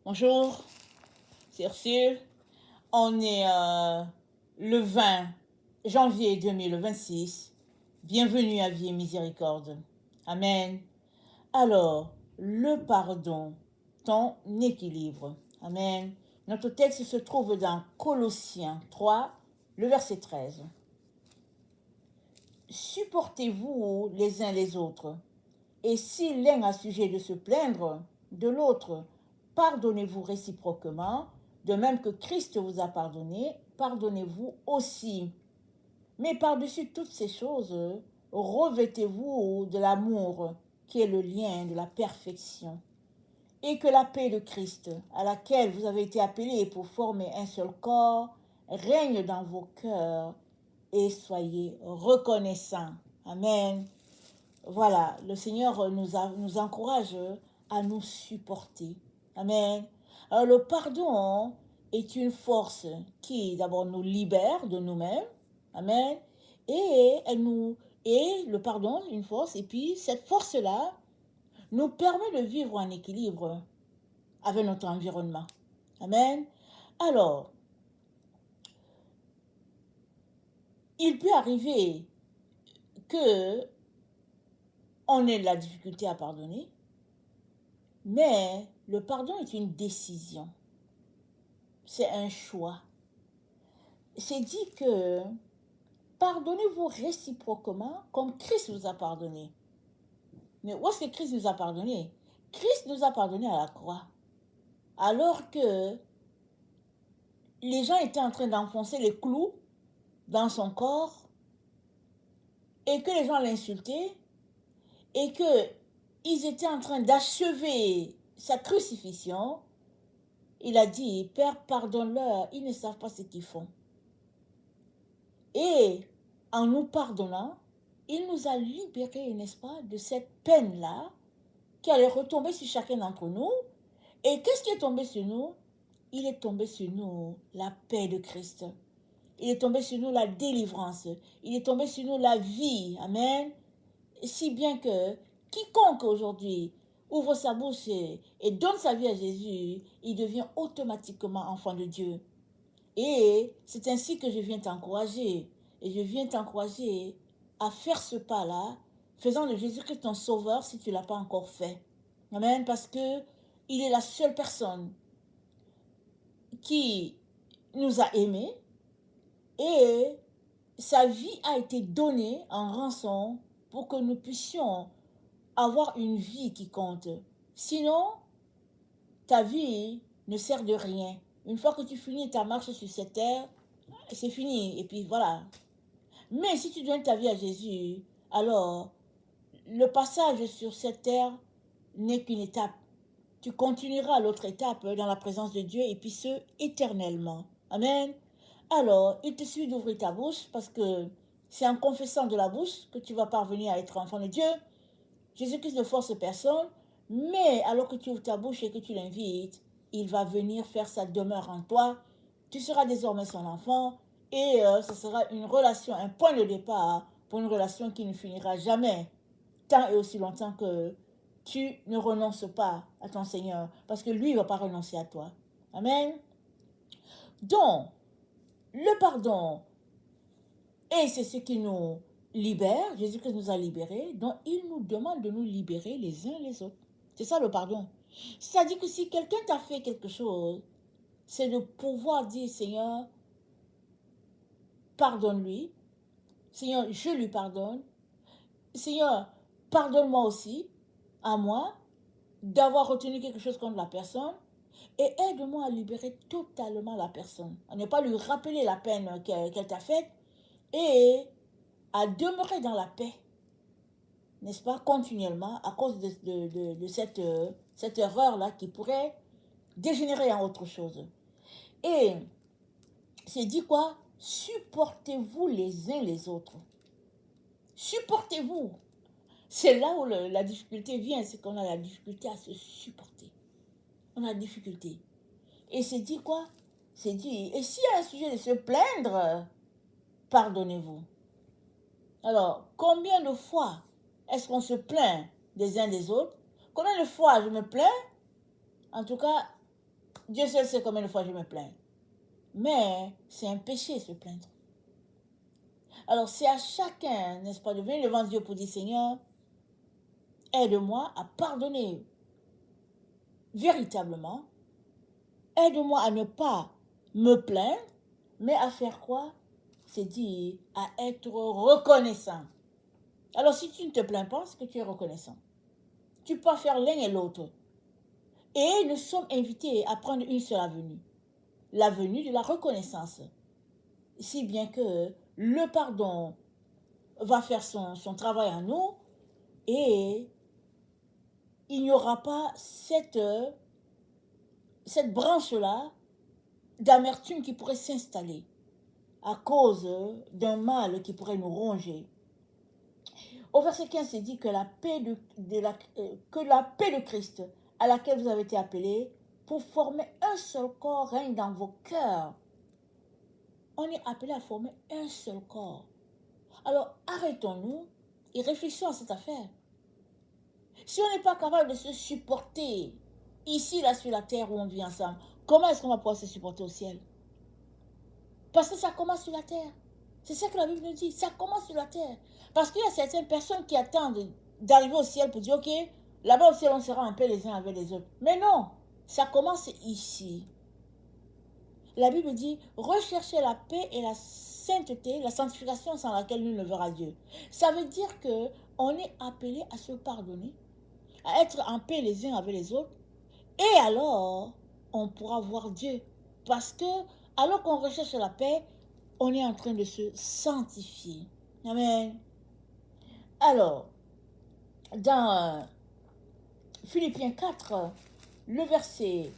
Bonjour, c'est Ursule. On est le 20 janvier 2026. Bienvenue à Vie et Miséricorde. Amen. Alors, le pardon, ton équilibre. Amen. Notre texte se trouve dans Colossiens 3, le verset 13. Supportez-vous les uns les autres, et si l'un a sujet de se plaindre de l'autre, pardonnez-vous réciproquement, de même que Christ vous a pardonné, pardonnez-vous aussi. Mais par-dessus toutes ces choses, revêtez-vous de l'amour, qui est le lien de la perfection, et que la paix de Christ, à laquelle vous avez été appelés pour former un seul corps, règne dans vos cœurs, et soyez reconnaissants. Amen. Voilà, le Seigneur nous encourage à nous supporter. Amen. Alors le pardon est une force qui d'abord nous libère de nous-mêmes. Amen. Et le pardon, une force, et puis cette force-là nous permet de vivre en équilibre avec notre environnement. Amen. Alors, il peut arriver que on ait de la difficulté à pardonner, mais le pardon est une décision. C'est un choix. C'est dit que pardonnez-vous réciproquement comme Christ vous a pardonné. Mais où est-ce que Christ nous a pardonné? Christ nous a pardonné à la croix. Alors que les gens étaient en train d'enfoncer les clous dans son corps et que les gens l'insultaient et qu'ils étaient en train d'achever sa crucifixion, il a dit, Père, pardonne-leur, ils ne savent pas ce qu'ils font. Et en nous pardonnant, il nous a libérés, n'est-ce pas, de cette peine-là qui allait retomber sur chacun d'entre nous. Et qu'est-ce qui est tombé sur nous? Il est tombé sur nous la paix de Christ. Il est tombé sur nous la délivrance. Il est tombé sur nous la vie. Amen. Si bien que quiconque aujourd'hui ouvre sa bouche et donne sa vie à Jésus, il devient automatiquement enfant de Dieu. Et c'est ainsi que je viens t'encourager. Et je viens t'encourager à faire ce pas-là, faisant de Jésus-Christ ton sauveur si tu ne l'as pas encore fait. Amen. Parce que il est la seule personne qui nous a aimés et sa vie a été donnée en rançon pour que nous puissions avoir une vie qui compte. Sinon, ta vie ne sert de rien. Une fois que tu finis ta marche sur cette terre, c'est fini. Et puis voilà. Mais si tu donnes ta vie à Jésus, alors le passage sur cette terre n'est qu'une étape. Tu continueras à l'autre étape dans la présence de Dieu et puis ce, éternellement. Amen. Alors, il te suffit d'ouvrir ta bouche parce que c'est en confessant de la bouche que tu vas parvenir à être enfant de Dieu. Jésus-Christ ne force personne, mais alors que tu ouvres ta bouche et que tu l'invites, il va venir faire sa demeure en toi. Tu seras désormais son enfant et ce sera une relation, un point de départ pour une relation qui ne finira jamais, tant et aussi longtemps que tu ne renonces pas à ton Seigneur, parce que lui ne va pas renoncer à toi. Amen. Donc, le pardon, et c'est ce qui nous libère, Jésus-Christ nous a libérés, donc il nous demande de nous libérer les uns les autres. C'est ça le pardon. C'est-à-dire que si quelqu'un t'a fait quelque chose, c'est de pouvoir dire, Seigneur, pardonne-lui. Seigneur, je lui pardonne. Seigneur, pardonne-moi aussi, à moi, d'avoir retenu quelque chose contre la personne. Et aide-moi à libérer totalement la personne. À ne pas lui rappeler la peine qu'elle t'a faite. Et à demeurer dans la paix. N'est-ce pas, continuellement, à cause de cette erreur-là qui pourrait dégénérer en autre chose. Et c'est dit quoi? Supportez-vous les uns les autres. Supportez-vous. C'est là où la difficulté vient, c'est qu'on a la difficulté à se supporter. On a la difficulté. Et c'est dit quoi? C'est dit, et s'il y a un sujet de se plaindre, pardonnez-vous. Alors, combien de fois est-ce qu'on se plaint des uns des autres? Combien de fois je me plains? En tout cas, Dieu seul sait combien de fois je me plains. Mais c'est un péché se plaindre. Alors c'est à chacun, n'est-ce pas, de venir devant Dieu pour dire, Seigneur, aide-moi à pardonner véritablement. Aide-moi à ne pas me plaindre, mais à faire quoi? C'est dire à être reconnaissant. Alors si tu ne te plains pas, c'est que tu es reconnaissant. Tu peux faire l'un et l'autre. Et nous sommes invités à prendre une seule avenue. L'avenue de la reconnaissance. Si bien que le pardon va faire son travail en nous et il n'y aura pas cette branche-là d'amertume qui pourrait s'installer à cause d'un mal qui pourrait nous ronger. Au verset 15, c'est dit que la paix de Christ à laquelle vous avez été appelés pour former un seul corps règne dans vos cœurs. On est appelé à former un seul corps. Alors arrêtons-nous et réfléchissons à cette affaire. Si on n'est pas capable de se supporter ici, là, sur la terre où on vit ensemble, comment est-ce qu'on va pouvoir se supporter au ciel? Parce que ça commence sur la terre. C'est ça que la Bible nous dit. Ça commence sur la terre. Parce qu'il y a certaines personnes qui attendent d'arriver au ciel pour dire, ok, là-bas au ciel, on sera en paix les uns avec les autres. Mais non, ça commence ici. La Bible dit, recherchez la paix et la sainteté, la sanctification sans laquelle nul ne verra Dieu. Ça veut dire que on est appelé à se pardonner, à être en paix les uns avec les autres. Et alors, on pourra voir Dieu. Parce que, alors qu'on recherche la paix, on est en train de se sanctifier. Amen. Alors, dans Philippiens 4, le verset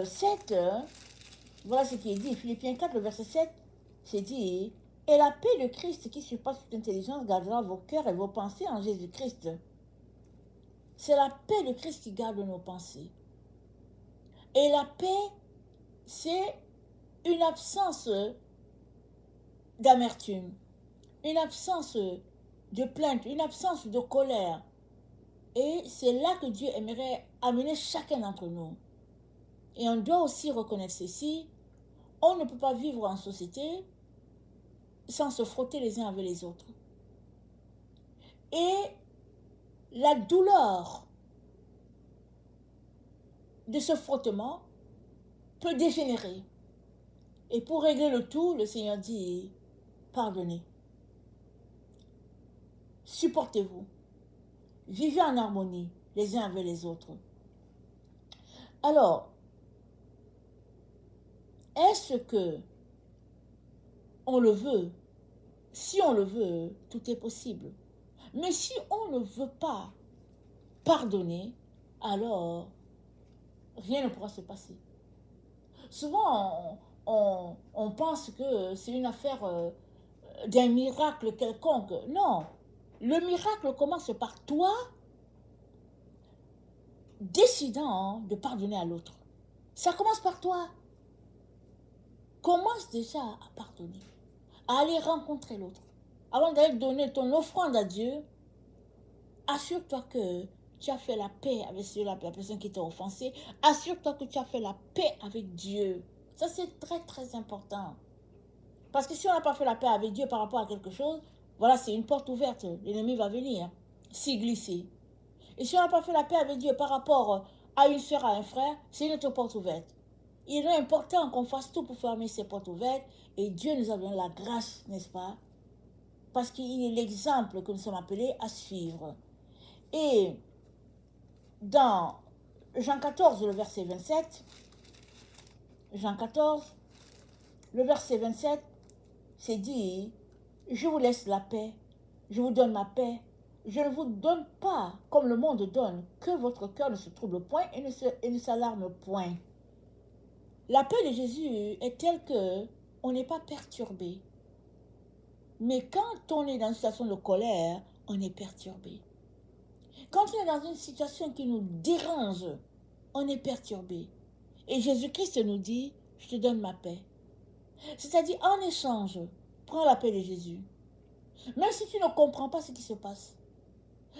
7, voilà ce qui est dit. Philippiens 4, le verset 7, c'est dit, et la paix de Christ qui surpasse toute intelligence gardera vos cœurs et vos pensées en Jésus-Christ. C'est la paix de Christ qui garde nos pensées. Et la paix, c'est une absence d'amertume, une absence de plainte, une absence de colère. Et c'est là que Dieu aimerait amener chacun d'entre nous. Et on doit aussi reconnaître ceci, on ne peut pas vivre en société sans se frotter les uns avec les autres. Et la douleur de ce frottement peut dégénérer. Et pour régler le tout, le Seigneur dit, pardonnez. Supportez-vous. Vivez en harmonie les uns avec les autres. Alors, est-ce que on le veut? Si on le veut, tout est possible. Mais si on ne veut pas pardonner, alors rien ne pourra se passer. Souvent, on pense que c'est une affaire d'un miracle quelconque. Non, le miracle commence par toi décidant de pardonner à l'autre. Ça commence par toi. Commence déjà à pardonner, à aller rencontrer l'autre. Avant d'aller donner ton offrande à Dieu, assure-toi que tu as fait la paix avec la personne qui t'a offensé. Assure-toi que tu as fait la paix avec Dieu. Ça, c'est très, très important. Parce que si on n'a pas fait la paix avec Dieu par rapport à quelque chose, voilà, c'est une porte ouverte. L'ennemi va venir s'y glisser. Et si on n'a pas fait la paix avec Dieu par rapport à une soeur, à un frère, c'est une autre porte ouverte. Il est important qu'on fasse tout pour fermer ces portes ouvertes. Et Dieu nous a donné la grâce, n'est-ce pas? Parce qu'il est l'exemple que nous sommes appelés à suivre. Et dans Jean 14, le verset 27, Jean 14, le verset 27, c'est dit, je vous laisse la paix, je vous donne ma paix, je ne vous donne pas comme le monde donne, que votre cœur ne se trouble point et ne s'alarme point. La paix de Jésus est telle que on n'est pas perturbé. Mais quand on est dans une situation de colère, on est perturbé. Quand on est dans une situation qui nous dérange, on est perturbé. Et Jésus-Christ nous dit, je te donne ma paix. C'est-à-dire, en échange, prends la paix de Jésus. Même si tu ne comprends pas ce qui se passe,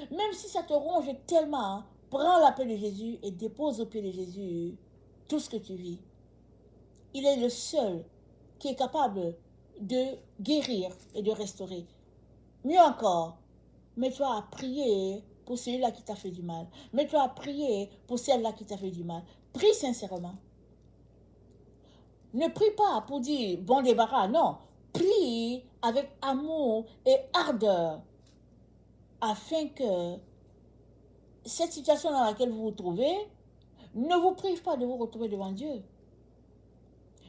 même si ça te ronge tellement, prends la paix de Jésus et dépose au pied de Jésus tout ce que tu vis. Il est le seul qui est capable de guérir et de restaurer. Mieux encore, mets-toi à prier pour celui-là qui t'a fait du mal. Mets-toi à prier pour celle-là qui t'a fait du mal. Prie sincèrement. Ne prie pas pour dire bon débarras, non. Prie avec amour et ardeur afin que cette situation dans laquelle vous vous trouvez ne vous prive pas de vous retrouver devant Dieu.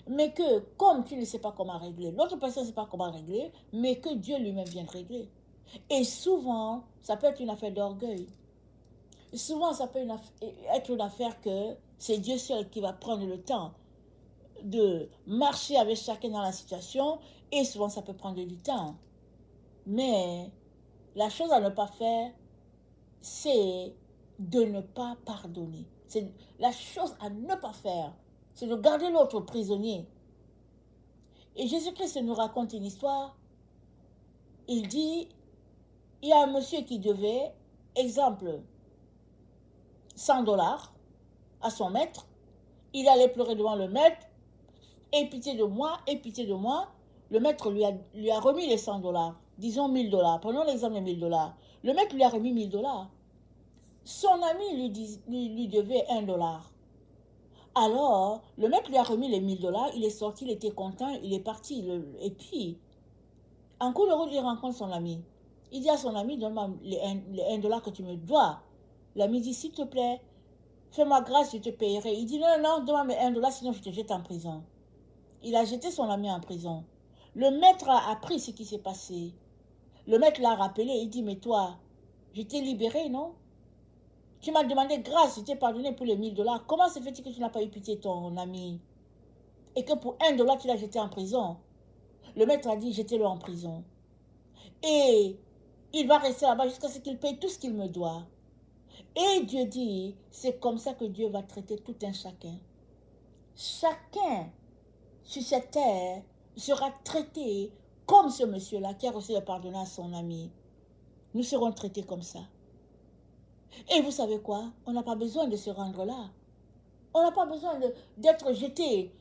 Mais que, comme tu ne sais pas comment régler, l'autre personne ne sait pas comment régler, mais que Dieu lui-même vienne régler. Et souvent, ça peut être une affaire d'orgueil. Souvent, ça peut être une affaire que c'est Dieu seul qui va prendre le temps de marcher avec chacun dans la situation, et souvent, ça peut prendre du temps. Mais la chose à ne pas faire, c'est de ne pas pardonner. C'est la chose à ne pas faire, c'est de garder l'autre prisonnier. Et Jésus-Christ nous raconte une histoire. Il dit, il y a un monsieur qui devait, exemple, 100 $ à son maître. Il allait pleurer devant le maître. Aie pitié de moi, aie pitié de moi. Le maître lui a remis les 100 $. Disons 1000 $. Prenons l'exemple de 1000 $. Le maître lui a remis 1000 $. Son ami lui devait 1 $. Alors, le maître lui a remis les 1000 $. Il est sorti, il était content, il est parti. Et puis, en cours de route, il rencontre son ami. Il dit à son ami, donne-moi les 1 $ que tu me dois. L'ami dit, s'il te plaît, fais-moi grâce, je te payerai. Il dit, non, non, donne-moi mes 1 $, sinon je te jette en prison. Il a jeté son ami en prison. Le maître a appris ce qui s'est passé. Le maître l'a rappelé, il dit, mais toi, je t'ai libéré, non? Tu m'as demandé grâce, je t'ai pardonné pour les 1000 $. Comment se fait-il que tu n'as pas eu pitié de ton ami? Et que pour 1 $, tu l'as jeté en prison? Le maître a dit, jetez-le en prison. Et il va rester là-bas jusqu'à ce qu'il paye tout ce qu'il me doit. Et Dieu dit, c'est comme ça que Dieu va traiter tout un chacun. Chacun sur cette terre sera traité comme ce monsieur-là qui a reçu le pardon à son ami. Nous serons traités comme ça. Et vous savez quoi? On n'a pas besoin de se rendre là. On n'a pas besoin d'être jeté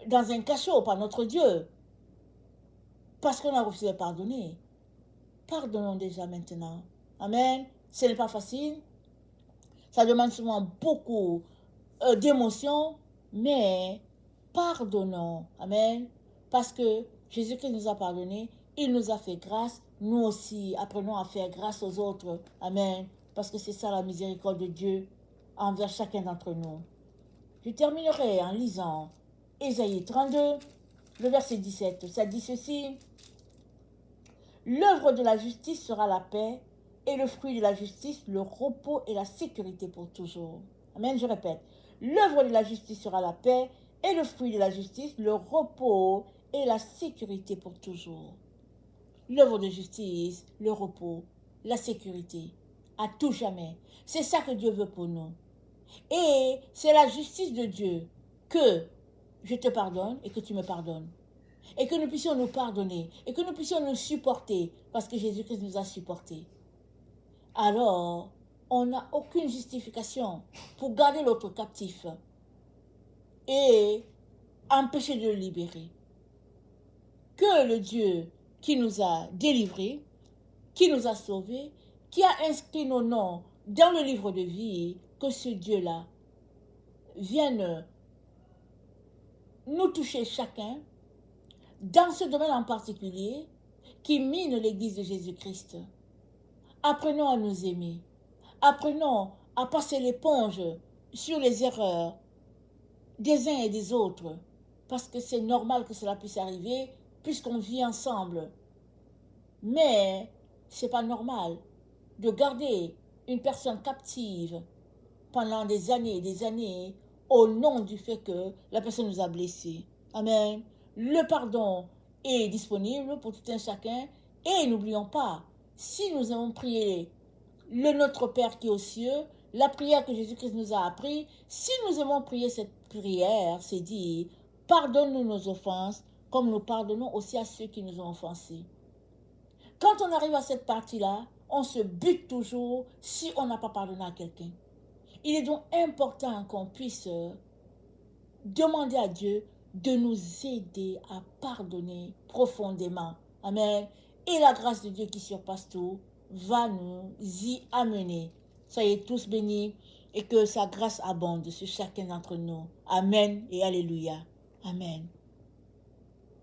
dans un cachot par notre Dieu parce qu'on a reçu le pardonner. Pardonnons déjà maintenant. Amen. Ce n'est pas facile. Ça demande souvent beaucoup d'émotions, mais pardonnons. Amen. Parce que Jésus-Christ nous a pardonné, il nous a fait grâce. Nous aussi, apprenons à faire grâce aux autres. Amen. Parce que c'est ça la miséricorde de Dieu envers chacun d'entre nous. Je terminerai en lisant Ésaïe 32, le verset 17. Ça dit ceci. L'œuvre de la justice sera la paix, et le fruit de la justice, le repos et la sécurité pour toujours. Amen, je répète. L'œuvre de la justice sera la paix, et le fruit de la justice, le repos et la sécurité pour toujours. L'œuvre de justice, le repos, la sécurité, à tout jamais. C'est ça que Dieu veut pour nous. Et c'est la justice de Dieu que je te pardonne et que tu me pardonnes. Et que nous puissions nous pardonner. Et que nous puissions nous supporter. Parce que Jésus-Christ nous a supportés. Alors, on n'a aucune justification pour garder l'autre captif. Et empêcher de le libérer. Que le Dieu qui nous a délivrés, qui nous a sauvés, qui a inscrit nos noms dans le livre de vie, que ce Dieu-là vienne nous toucher chacun dans ce domaine en particulier qui mine l'Église de Jésus-Christ. Apprenons à nous aimer. Apprenons à passer l'éponge sur les erreurs des uns et des autres, parce que c'est normal que cela puisse arriver puisqu'on vit ensemble. Mais c'est pas normal de garder une personne captive pendant des années au nom du fait que la personne nous a blessés. Amen. Le pardon est disponible pour tout un chacun. Et n'oublions pas, si nous avons prié le Notre Père qui est aux cieux, la prière que Jésus-Christ nous a appris, si nous avons prié cette prière, c'est dire, pardonne-nous nos offenses, comme nous pardonnons aussi à ceux qui nous ont offensés. Quand on arrive à cette partie-là, on se bute toujours si on n'a pas pardonné à quelqu'un. Il est donc important qu'on puisse demander à Dieu de nous aider à pardonner profondément. Amen. Et la grâce de Dieu qui surpasse tout va nous y amener. Soyez tous bénis et que sa grâce abonde sur chacun d'entre nous. Amen et alléluia. Amen.